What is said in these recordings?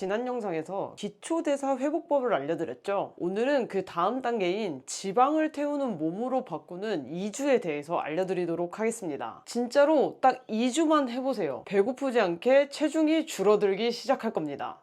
지난 영상에서 기초대사 회복법을 알려드렸죠. 오늘은 그 다음 단계인 지방을 태우는 몸으로 바꾸는 2주에 대해서 알려드리도록 하겠습니다. 진짜로 딱 2주만 해보세요. 배고프지 않게 체중이 줄어들기 시작할 겁니다.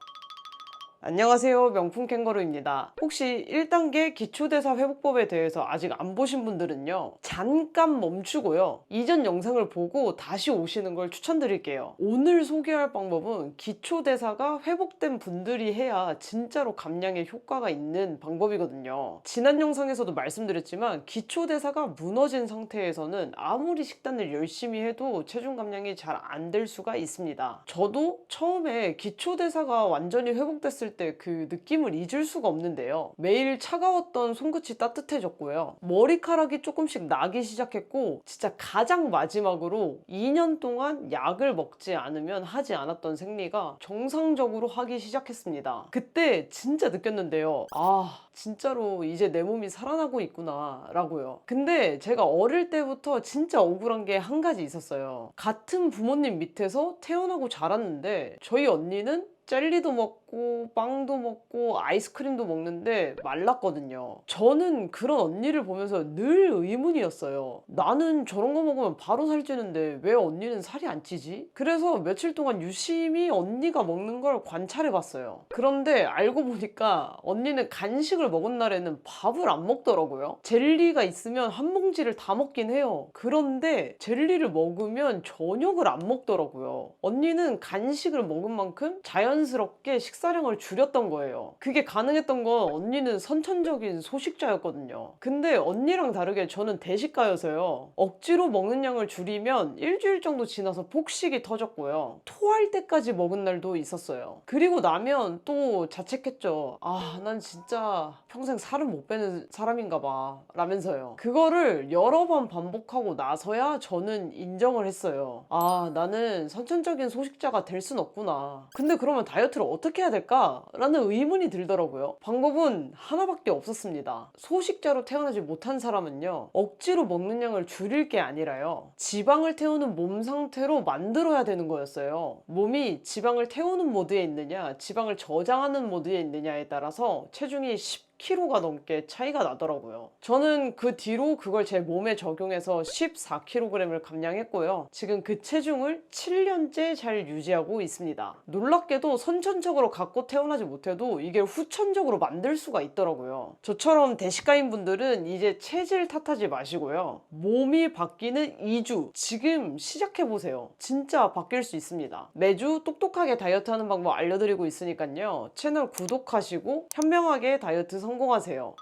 안녕하세요, 명품 캥거루입니다. 혹시 1단계 기초대사 회복법에 대해서 아직 안 보신 분들은요, 잠깐 멈추고요, 이전 영상을 보고 다시 오시는 걸 추천드릴게요. 오늘 소개할 방법은 기초대사가 회복된 분들이 해야 진짜로 감량에 효과가 있는 방법이거든요. 지난 영상에서도 말씀드렸지만 기초대사가 무너진 상태에서는 아무리 식단을 열심히 해도 체중 감량이 잘 안 될 수가 있습니다. 저도 처음에 기초대사가 완전히 회복됐을 때 그 느낌을 잊을 수가 없는데요. 매일 차가웠던 손끝이 따뜻해졌고요. 머리카락이 조금씩 나기 시작했고, 진짜 가장 마지막으로 2년 동안 약을 먹지 않으면 하지 않았던 생리가 정상적으로 하기 시작했습니다. 그때 진짜 느꼈는데요. 아, 진짜로 이제 내 몸이 살아나고 있구나 라고요. 근데 제가 어릴 때부터 진짜 억울한 게 한 가지 있었어요. 같은 부모님 밑에서 태어나고 자랐는데 저희 언니는 젤리도 먹고 빵도 먹고 아이스크림도 먹는데 말랐거든요. 저는 그런 언니를 보면서 늘 의문이었어요. 나는 저런 거 먹으면 바로 살찌는데 왜 언니는 살이 안 찌지? 그래서 며칠 동안 유심히 언니가 먹는 걸 관찰해 봤어요. 그런데 알고 보니까 언니는 간식을 먹은 날에는 밥을 안 먹더라고요. 젤리가 있으면 한 봉지를 다 먹긴 해요. 그런데 젤리를 먹으면 저녁을 안 먹더라고요. 언니는 간식을 먹은 만큼 자연스럽게 식사량을 줄였던 거예요. 그게 가능했던 건 언니는 선천적인 소식자였거든요. 근데 언니랑 다르게 저는 대식가여서요, 억지로 먹는 양을 줄이면 일주일 정도 지나서 폭식이 터졌고요, 토할 때까지 먹은 날도 있었어요. 그리고 나면 또 자책했죠. 아, 난 진짜 평생 살을 못 빼는 사람인가 봐 라면서요. 그거를 여러 번 반복하고 나서야 저는 인정을 했어요. 아, 나는 선천적인 소식자가 될 순 없구나. 근데 그러면 다이어트를 어떻게 해야 될까? 라는 의문이 들더라고요. 방법은 하나밖에 없었습니다. 소식자로 태어나지 못한 사람은요, 억지로 먹는 양을 줄일 게 아니라요, 지방을 태우는 몸 상태로 만들어야 되는 거였어요. 몸이 지방을 태우는 모드에 있느냐, 지방을 저장하는 모드에 있느냐에 따라서 체중이 10kg가 넘게 차이가 나더라고요. 저는 그 뒤로 그걸 제 몸에 적용해서 14kg을 감량했고요. 지금 그 체중을 7년째 잘 유지하고 있습니다. 놀랍게도 선천적으로 갖고 태어나지 못해도 이게 후천적으로 만들 수가 있더라고요. 저처럼 대식가인 분들은 이제 체질 탓하지 마시고요, 몸이 바뀌는 2주 지금 시작해보세요. 진짜 바뀔 수 있습니다. 매주 똑똑하게 다이어트 하는 방법 알려드리고 있으니까요, 채널 구독하시고 현명하게 다이어트 성공하세요.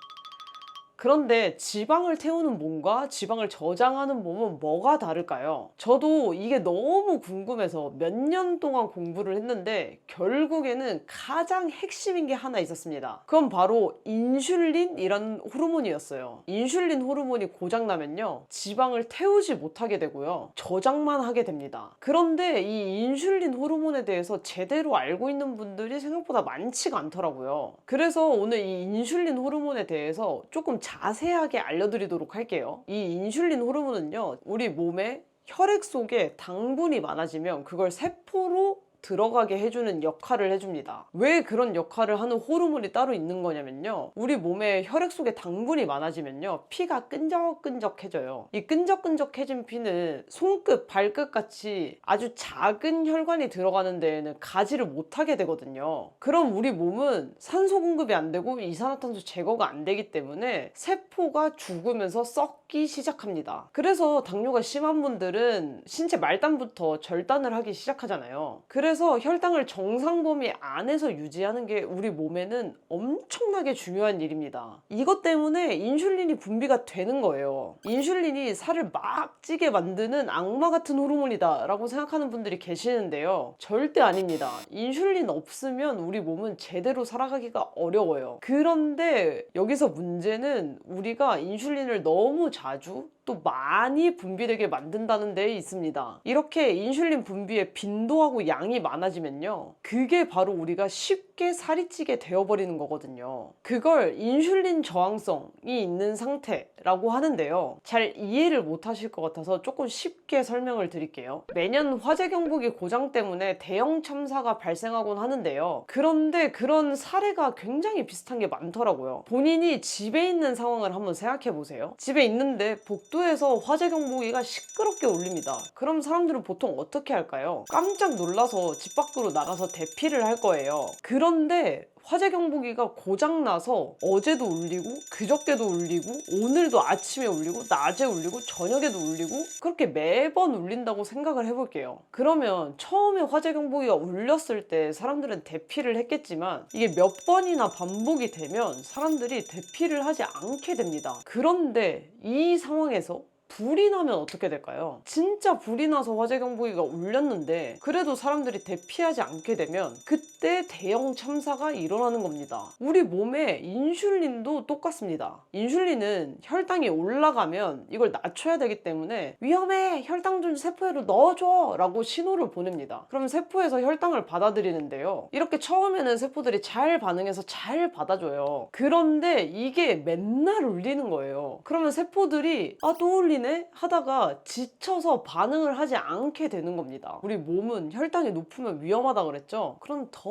그런데 지방을 태우는 몸과 지방을 저장하는 몸은 뭐가 다를까요? 저도 이게 너무 궁금해서 몇 년 동안 공부를 했는데 결국에는 가장 핵심인 게 하나 있었습니다. 그건 바로 인슐린이라는 호르몬이었어요. 인슐린 호르몬이 고장나면요, 지방을 태우지 못하게 되고요, 저장만 하게 됩니다. 그런데 이 인슐린 호르몬에 대해서 제대로 알고 있는 분들이 생각보다 많지가 않더라고요. 그래서 오늘 이 인슐린 호르몬에 대해서 조금 자세하게 알려드리도록 할게요. 이 인슐린 호르몬은요, 우리 몸에 혈액 속에 당분이 많아지면 그걸 세포로 들어가게 해주는 역할을 해줍니다. 왜 그런 역할을 하는 호르몬이 따로 있는 거냐면요, 우리 몸에 혈액 속에 당분이 많아지면요, 피가 끈적끈적해져요. 이 끈적끈적해진 피는 손끝, 발끝 같이 아주 작은 혈관이 들어가는 데에는 가지를 못하게 되거든요. 그럼 우리 몸은 산소 공급이 안 되고 이산화탄소 제거가 안 되기 때문에 세포가 죽으면서 썩기 시작합니다. 그래서 당뇨가 심한 분들은 신체 말단부터 절단을 하기 시작하잖아요. 그래서 혈당을 정상 범위 안에서 유지하는 게 우리 몸에는 엄청나게 중요한 일입니다. 이것 때문에 인슐린이 분비가 되는 거예요. 인슐린이 살을 막 찌게 만드는 악마 같은 호르몬이다 라고 생각하는 분들이 계시는데요, 절대 아닙니다. 인슐린 없으면 우리 몸은 제대로 살아가기가 어려워요. 그런데 여기서 문제는 우리가 인슐린을 너무 자주 또 많이 분비되게 만든다는 데 있습니다. 이렇게 인슐린 분비의 빈도하고 양이 많아지면요, 그게 바로 우리가 쉽게 살이 찌게 되어버리는 거거든요. 그걸 인슐린 저항성이 있는 상태라고 하는데요, 잘 이해를 못 하실 것 같아서 조금 쉽게 설명을 드릴게요. 매년 화재 경보기 고장 때문에 대형 참사가 발생하곤 하는데요, 그런데 그런 사례가 굉장히 비슷한 게 많더라고요. 본인이 집에 있는 상황을 한번 생각해 보세요. 집에 있는데 복도에서 화재 경보기가 시끄럽게 울립니다. 그럼 사람들은 보통 어떻게 할까요? 깜짝 놀라서 집 밖으로 나가서 대피를 할 거예요. 그런데 화재 경보기가 고장나서 어제도 울리고 그저께도 울리고 오늘도 아침에 울리고 낮에 울리고 저녁에도 울리고 그렇게 매번 울린다고 생각을 해볼게요. 그러면 처음에 화재 경보기가 울렸을 때 사람들은 대피를 했겠지만 이게 몇 번이나 반복이 되면 사람들이 대피를 하지 않게 됩니다. 그런데 이 상황에서 불이 나면 어떻게 될까요? 진짜 불이 나서 화재 경보기가 울렸는데 그래도 사람들이 대피하지 않게 되면 그때 대형 참사가 일어나는 겁니다. 우리 몸의 인슐린도 똑같습니다. 인슐린은 혈당이 올라가면 이걸 낮춰야 되기 때문에 위험해! 혈당 좀 세포에로 넣어줘! 라고 신호를 보냅니다. 그럼 세포에서 혈당을 받아들이는데요, 이렇게 처음에는 세포들이 잘 반응해서 잘 받아줘요. 그런데 이게 맨날 울리는 거예요. 그러면 세포들이 또 울리네 하다가 지쳐서 반응을 하지 않게 되는 겁니다. 우리 몸은 혈당이 높으면 위험하다 그랬죠? 그럼 더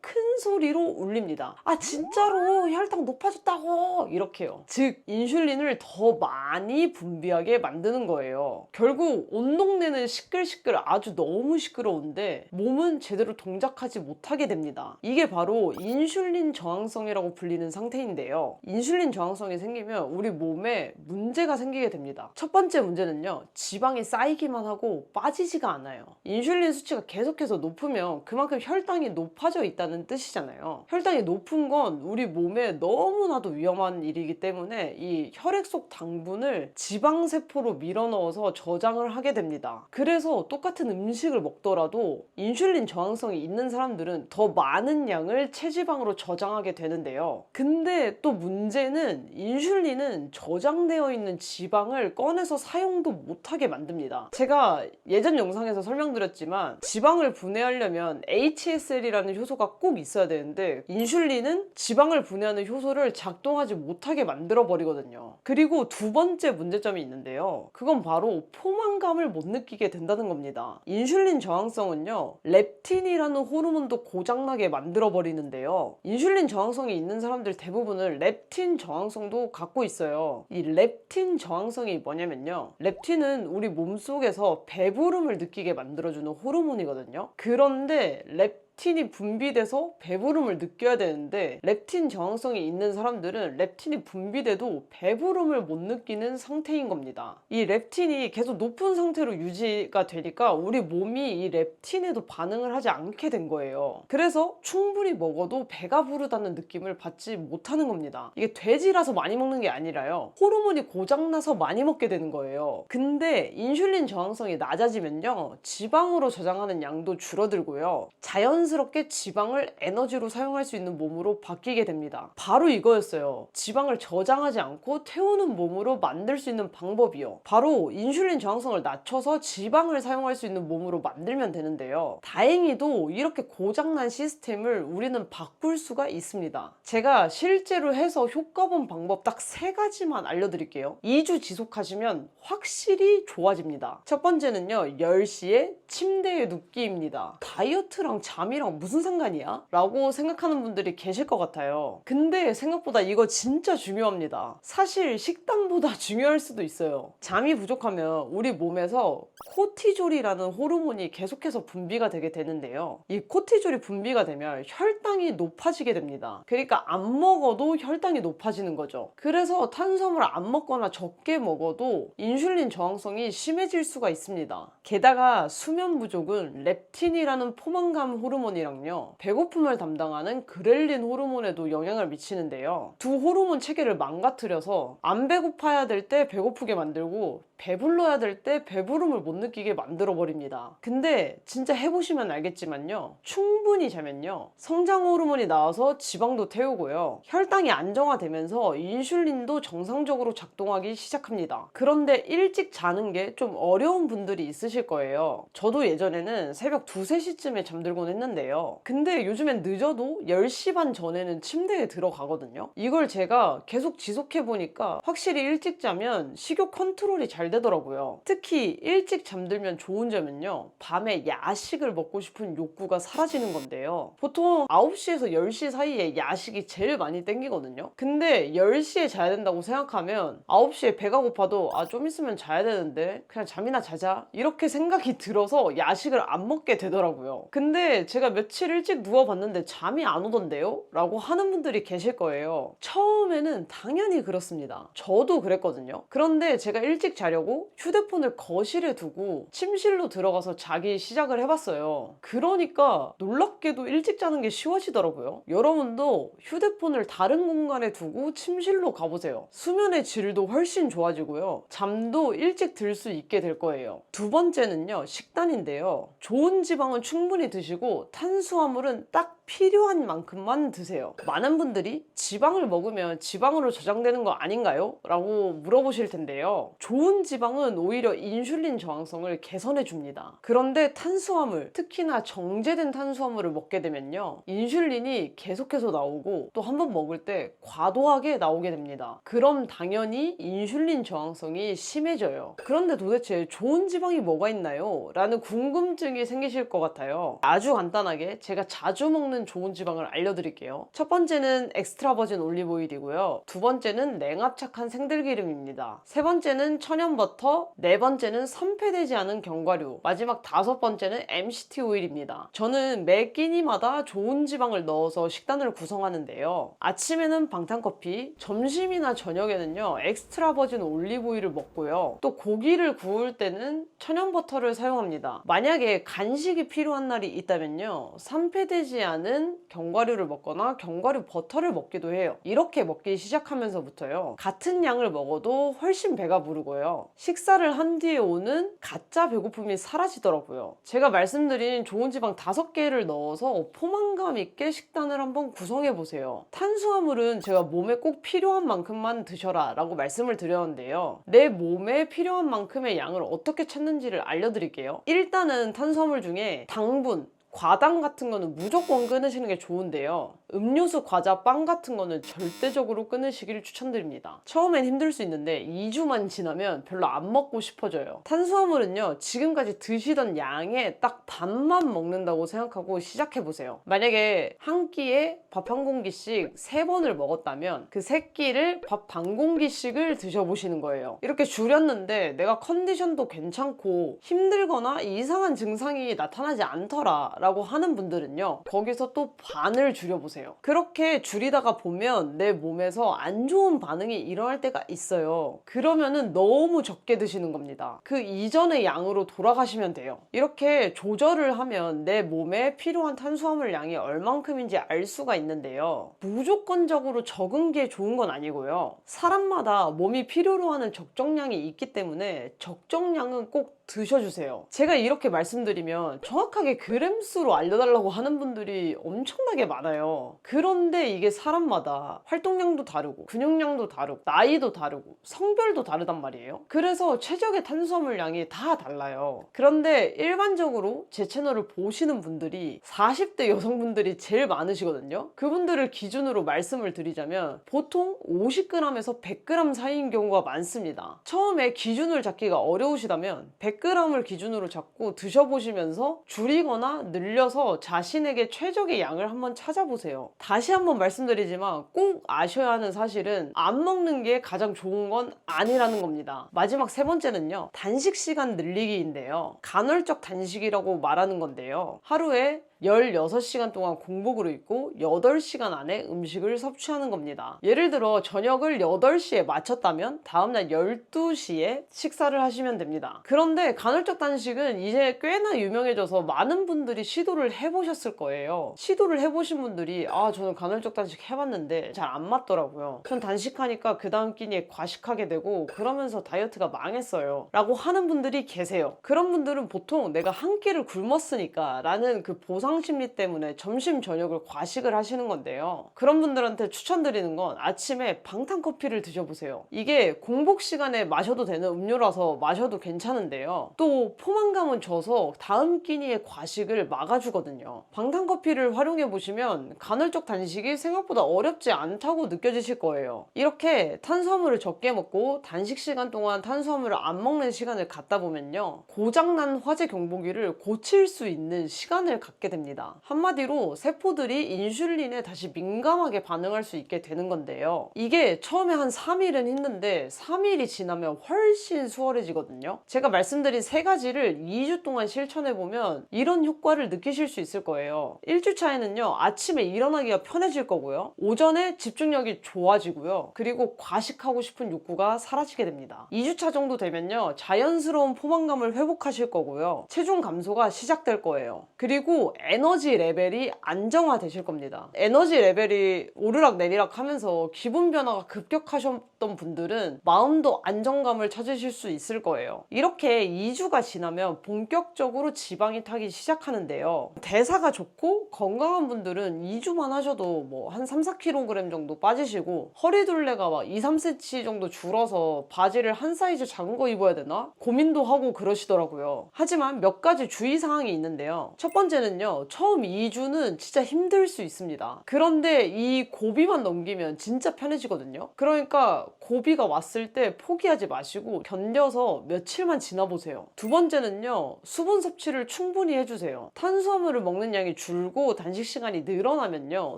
큰 소리로 울립니다. 진짜로 혈당 높아졌다고! 이렇게요. 즉 인슐린을 더 많이 분비하게 만드는 거예요. 결국 온 동네는 시끌시끌 아주 너무 시끄러운데 몸은 제대로 동작하지 못하게 됩니다. 이게 바로 인슐린 저항성이라고 불리는 상태인데요, 인슐린 저항성이 생기면 우리 몸에 문제가 생기게 됩니다. 첫 번째 문제는요, 지방이 쌓이기만 하고 빠지지가 않아요. 인슐린 수치가 계속해서 높으면 그만큼 혈당이 높아져 있다는 뜻이잖아요. 혈당이 높은 건 우리 몸에 너무나도 위험한 일이기 때문에 이 혈액 속 당분을 지방세포로 밀어넣어서 저장을 하게 됩니다. 그래서 똑같은 음식을 먹더라도 인슐린 저항성이 있는 사람들은 더 많은 양을 체지방으로 저장하게 되는데요, 근데 또 문제는 인슐린은 저장되어 있는 지방을 꺼내서 사용도 못하게 만듭니다. 제가 예전 영상에서 설명드렸지만 지방을 분해하려면 HSL이라는 효소가 꼭 있어야 되는데 인슐린은 지방을 분해하는 효소를 작동하지 못하게 만들어 버리거든요. 그리고 두 번째 문제점이 있는데요, 그건 바로 포만감을 못 느끼게 된다는 겁니다. 인슐린 저항성은요, 렙틴이라는 호르몬도 고장나게 만들어 버리는데요, 인슐린 저항성이 있는 사람들 대부분은 렙틴 저항성도 갖고 있어요. 이 렙틴 저항성이 뭐냐면요, 렙틴은 우리 몸속에서 배부름을 느끼게 만들어주는 호르몬이거든요. 그런데 렙틴이 분비돼서 배부름을 느껴야 되는데 렙틴 저항성이 있는 사람들은 렙틴이 분비돼도 배부름을 못 느끼는 상태인 겁니다. 이 렙틴이 계속 높은 상태로 유지가 되니까 우리 몸이 이 렙틴에도 반응을 하지 않게 된 거예요. 그래서 충분히 먹어도 배가 부르다는 느낌을 받지 못하는 겁니다. 이게 돼지라서 많이 먹는 게 아니라요, 호르몬이 고장나서 많이 먹게 되는 거예요. 근데 인슐린 저항성이 낮아지면요, 지방으로 저장하는 양도 줄어들고요, 자연스럽게 지방을 에너지로 사용할 수 있는 몸으로 바뀌게 됩니다. 바로 이거였어요. 지방을 저장하지 않고 태우는 몸으로 만들 수 있는 방법이요, 바로 인슐린 저항성을 낮춰서 지방을 사용할 수 있는 몸으로 만들면 되는데요, 다행히도 이렇게 고장난 시스템을 우리는 바꿀 수가 있습니다. 제가 실제로 해서 효과 본 방법 딱 3가지만 알려드릴게요. 2주 지속하시면 확실히 좋아집니다. 첫 번째는요, 10시에 침대에 눕기입니다. 다이어트랑 잠이랑 무슨 상관이야? 라고 생각하는 분들이 계실 것 같아요. 근데 생각보다 이거 진짜 중요합니다. 사실 식단보다 중요할 수도 있어요. 잠이 부족하면 우리 몸에서 코티졸이라는 호르몬이 계속해서 분비가 되게 되는데요, 이 코티졸이 분비가 되면 혈당이 높아지게 됩니다. 그러니까 안 먹어도 혈당이 높아지는 거죠. 그래서 탄수화물을 안 먹거나 적게 먹어도 인슐린 저항성이 심해질 수가 있습니다. 게다가 수면 부족은 렙틴이라는 포만감 호르몬이랑요, 배고픔을 담당하는 그렐린 호르몬에도 영향을 미치는데요, 두 호르몬 체계를 망가뜨려서 안 배고파야 될 때 배고프게 만들고 배불러야 될 때 배부름을 못 느끼게 만들어 버립니다. 근데 진짜 해보시면 알겠지만요, 충분히 자면요 성장 호르몬이 나와서 지방도 태우고요, 혈당이 안정화되면서 인슐린도 정상적으로 작동하기 시작합니다. 그런데 일찍 자는 게 좀 어려운 분들이 있으실 거예요. 저도 예전에는 새벽 2, 3시쯤에 잠들곤 했는데요, 근데 요즘엔 늦어도 10시 반 전에는 침대에 들어가거든요. 이걸 제가 계속 지속해 보니까 확실히 일찍 자면 식욕 컨트롤이 잘 되더라고요. 특히 일찍 잠들면 좋은 점은요, 밤에 야식을 먹고 싶은 욕구가 사라지는 건데요, 보통 9시에서 10시 사이에 야식이 제일 많이 땡기거든요. 근데 10시에 자야 된다고 생각하면 9시에 배가 고파도 좀 있으면 자야 되는데 그냥 잠이나 자자, 이렇게 생각이 들어서 야식을 안 먹게 되더라고요. 근데 제가 며칠 일찍 누워봤는데 잠이 안 오던데요? 라고 하는 분들이 계실 거예요. 처음에는 당연히 그렇습니다. 저도 그랬거든요. 그런데 제가 일찍 자려고 휴대폰을 거실에 두고 침실로 들어가서 자기 시작을 해봤어요. 그러니까 놀랍게도 일찍 자는 게 쉬워지더라고요. 여러분도 휴대폰을 다른 공간에 두고 침실로 가보세요. 수면의 질도 훨씬 좋아지고요, 잠도 일찍 들 수 있게 될 거예요. 두 번째는요, 식단인데요. 좋은 지방은 충분히 드시고 탄수화물은 딱 필요한 만큼만 드세요. 많은 분들이 지방을 먹으면 지방으로 저장되는 거 아닌가요? 라고 물어보실 텐데요, 좋은 지방은 오히려 인슐린 저항성을 개선해 줍니다. 그런데 탄수화물, 특히나 정제된 탄수화물을 먹게 되면요, 인슐린이 계속해서 나오고 또 한 번 먹을 때 과도하게 나오게 됩니다. 그럼 당연히 인슐린 저항성이 심해져요. 그런데 도대체 좋은 지방이 뭐가 있나요? 라는 궁금증이 생기실 것 같아요. 아주 간단하게 제가 자주 먹는 좋은 지방을 알려드릴게요. 첫 번째는 엑스트라 버진 올리브 오일이고요, 두 번째는 냉압착한 생들기름입니다, 세 번째는 천연 버터, 네 번째는 선폐되지 않은 견과류, 마지막 다섯 번째는 MCT 오일입니다. 저는 매 끼니마다 좋은 지방을 넣어서 식단을 구성하는데요, 아침에는 방탄커피, 점심이나 저녁에는요 엑스트라 버진 올리브 오일을 먹고요, 또 고기를 구울 때는 천연 버터를 사용합니다. 만약에 간식이 필요한 날이 있다면요, 산패되지 않은 견과류를 먹거나 견과류 버터를 먹기도 해요. 이렇게 먹기 시작하면서부터요, 같은 양을 먹어도 훨씬 배가 부르고요, 식사를 한 뒤에 오는 가짜 배고픔이 사라지더라고요. 제가 말씀드린 좋은 지방 5개를 넣어서 포만감 있게 식단을 한번 구성해 보세요. 탄수화물은 제가 몸에 꼭 필요한 만큼만 드셔라 라고 말씀을 드렸는데요, 내 몸에 필요한 만큼의 양을 어떻게 찾는지를 알려드릴게요. 일단은 탄수화물 중에 당분, 과당 같은 거는 무조건 끊으시는 게 좋은데요, 음료수, 과자, 빵 같은 거는 절대적으로 끊으시길 추천드립니다. 처음엔 힘들 수 있는데 2주만 지나면 별로 안 먹고 싶어져요. 탄수화물은요, 지금까지 드시던 양의 딱 반만 먹는다고 생각하고 시작해보세요. 만약에 한 끼에 밥 한 공기씩 3번을 먹었다면 그 3끼를 밥 반 공기씩을 드셔보시는 거예요. 이렇게 줄였는데 내가 컨디션도 괜찮고 힘들거나 이상한 증상이 나타나지 않더라 라고 하는 분들은요, 거기서 또 반을 줄여보세요. 그렇게 줄이다가 보면 내 몸에서 안 좋은 반응이 일어날 때가 있어요. 그러면은 너무 적게 드시는 겁니다. 그 이전의 양으로 돌아가시면 돼요. 이렇게 조절을 하면 내 몸에 필요한 탄수화물 양이 얼만큼인지 알 수가 있는데요, 무조건적으로 적은 게 좋은 건 아니고요, 사람마다 몸이 필요로 하는 적정량이 있기 때문에 적정량은 꼭 드셔주세요. 제가 이렇게 말씀드리면 정확하게 그램수로 알려달라고 하는 분들이 엄청나게 많아요. 그런데 이게 사람마다 활동량도 다르고 근육량도 다르고 나이도 다르고 성별도 다르단 말이에요. 그래서 최적의 탄수화물 양이 다 달라요. 그런데 일반적으로 제 채널을 보시는 분들이 40대 여성분들이 제일 많으시거든요. 그분들을 기준으로 말씀을 드리자면 보통 50g에서 100g 사이인 경우가 많습니다. 처음에 기준을 잡기가 어려우시다면 100g을 기준으로 잡고 드셔보시면서 줄이거나 늘려서 자신에게 최적의 양을 한번 찾아보세요. 다시 한번 말씀드리지만 꼭 아셔야 하는 사실은 안 먹는 게 가장 좋은 건 아니라는 겁니다. 마지막 세 번째는요, 단식 시간 늘리기인데요, 간헐적 단식이라고 말하는 건데요, 하루에 16시간 동안 공복으로 있고 8시간 안에 음식을 섭취하는 겁니다. 예를 들어 저녁을 8시에 마쳤다면 다음날 12시에 식사를 하시면 됩니다. 그런데 간헐적 단식은 이제 꽤나 유명해져서 많은 분들이 시도를 해보셨을 거예요. 시도를 해보신 분들이 저는 간헐적 단식 해봤는데 잘 안 맞더라고요. 전 단식하니까 그 다음 끼니에 과식하게 되고 그러면서 다이어트가 망했어요 라고 하는 분들이 계세요. 그런 분들은 보통 내가 한 끼를 굶었으니까 라는 그 보상심리 때문에 점심 저녁을 과식을 하시는 건데요. 그런 분들한테 추천드리는 건 아침에 방탄커피를 드셔보세요. 이게 공복 시간에 마셔도 되는 음료라서 마셔도 괜찮은데요. 또 포만감은 줘서 다음 끼니의 과식을 막아주거든요. 방탄커피를 활용해 보시면 간헐적 단식이 생각보다 어렵지 않다고 느껴지실 거예요. 이렇게 탄수화물을 적게 먹고 단식 시간 동안 탄수화물을 안 먹는 시간을 갖다 보면요, 고장난 화재 경보기를 고칠 수 있는 시간을 갖게 됩니다. 한마디로 세포들이 인슐린에 다시 민감하게 반응할 수 있게 되는 건데요. 이게 처음에 한 3일은 힘든데 3일이 지나면 훨씬 수월해지거든요. 제가 말씀드린 세 가지를 2주 동안 실천해보면 이런 효과를 느끼실 수 있을 거예요. 1주차에는요, 아침에 일어나기가 편해질 거고요. 오전에 집중력이 좋아지고요. 그리고 과식하고 싶은 욕구가 사라지게 됩니다. 2주차 정도 되면요, 자연스러운 포만감을 회복하실 거고요. 체중 감소가 시작될 거예요. 그리고 에너지 레벨이 안정화되실 겁니다. 에너지 레벨이 오르락 내리락 하면서 기분 변화가 급격하셨던 분들은 마음도 안정감을 찾으실 수 있을 거예요. 이렇게 2주가 지나면 본격적으로 지방이 타기 시작하는데요. 대사가 좋고 건강한 분들은 2주만 하셔도 뭐 한 3, 4kg 정도 빠지시고 허리둘레가 막 2, 3cm 정도 줄어서 바지를 한 사이즈 작은 거 입어야 되나? 고민도 하고 그러시더라고요. 하지만 몇 가지 주의사항이 있는데요. 첫 번째는요, 처음 2주는 진짜 힘들 수 있습니다. 그런데 이 고비만 넘기면 진짜 편해지거든요. 그러니까 고비가 왔을 때 포기하지 마시고 견뎌서 며칠만 지나보세요. 두 번째는요, 수분 섭취를 충분히 해주세요. 탄수화물을 먹는 양이 줄고 단식 시간이 늘어나면요,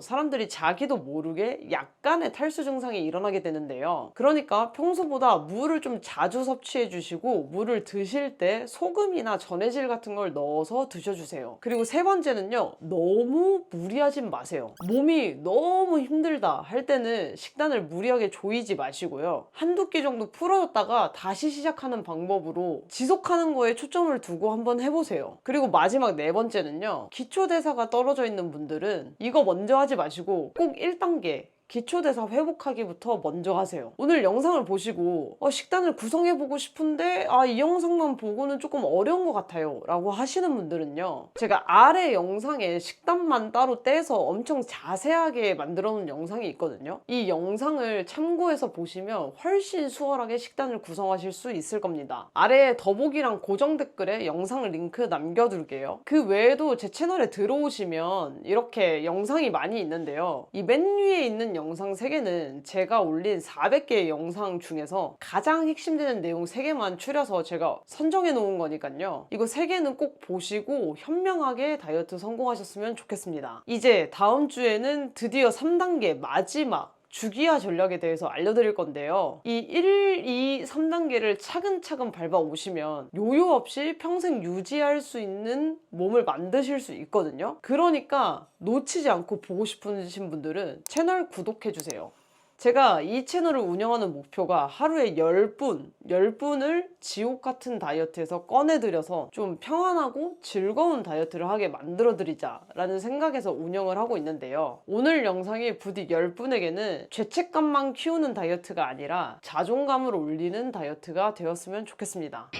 사람들이 자기도 모르게 약간의 탈수 증상이 일어나게 되는데요. 그러니까 평소보다 물을 좀 자주 섭취해 주시고 물을 드실 때 소금이나 전해질 같은 걸 넣어서 드셔주세요. 그리고 세 번째는요, 너무 무리하진 마세요. 몸이 너무 힘들다 할 때는 식단을 무리하게 조이지 마시고요. 한두 끼 정도 풀어줬다가 다시 시작하는 방법으로 지속하는 거에 초점을 두고 한번 해보세요. 그리고 마지막 네 번째는요, 기초대사가 떨어져 있는 분들은 이거 먼저 하지 마시고 꼭 1단계 기초대사 회복하기부터 먼저 하세요. 오늘 영상을 보시고 식단을 구성해보고 싶은데 이 영상만 보고는 조금 어려운 것 같아요 라고 하시는 분들은요, 제가 아래 영상에 식단만 따로 떼서 엄청 자세하게 만들어 놓은 영상이 있거든요. 이 영상을 참고해서 보시면 훨씬 수월하게 식단을 구성하실 수 있을 겁니다. 아래에 더보기랑 고정 댓글에 영상 링크 남겨둘게요. 그 외에도 제 채널에 들어오시면 이렇게 영상이 많이 있는데요, 이 맨 위에 있는 영상 3개는 제가 올린 400개의 영상 중에서 가장 핵심되는 내용 3개만 추려서 제가 선정해 놓은 거니까요, 이거 3개는 꼭 보시고 현명하게 다이어트 성공하셨으면 좋겠습니다. 이제 다음 주에는 드디어 3단계 마지막 주기화 전략에 대해서 알려드릴 건데요, 이 1, 2, 3단계를 차근차근 밟아 오시면 요요 없이 평생 유지할 수 있는 몸을 만드실 수 있거든요. 그러니까 놓치지 않고 보고 싶으신 분들은 채널 구독해주세요. 제가 이 채널을 운영하는 목표가 하루에 10분을 지옥 같은 다이어트에서 꺼내드려서 좀 평안하고 즐거운 다이어트를 하게 만들어드리자 라는 생각에서 운영을 하고 있는데요, 오늘 영상이 부디 10분에게는 죄책감만 키우는 다이어트가 아니라 자존감을 올리는 다이어트가 되었으면 좋겠습니다.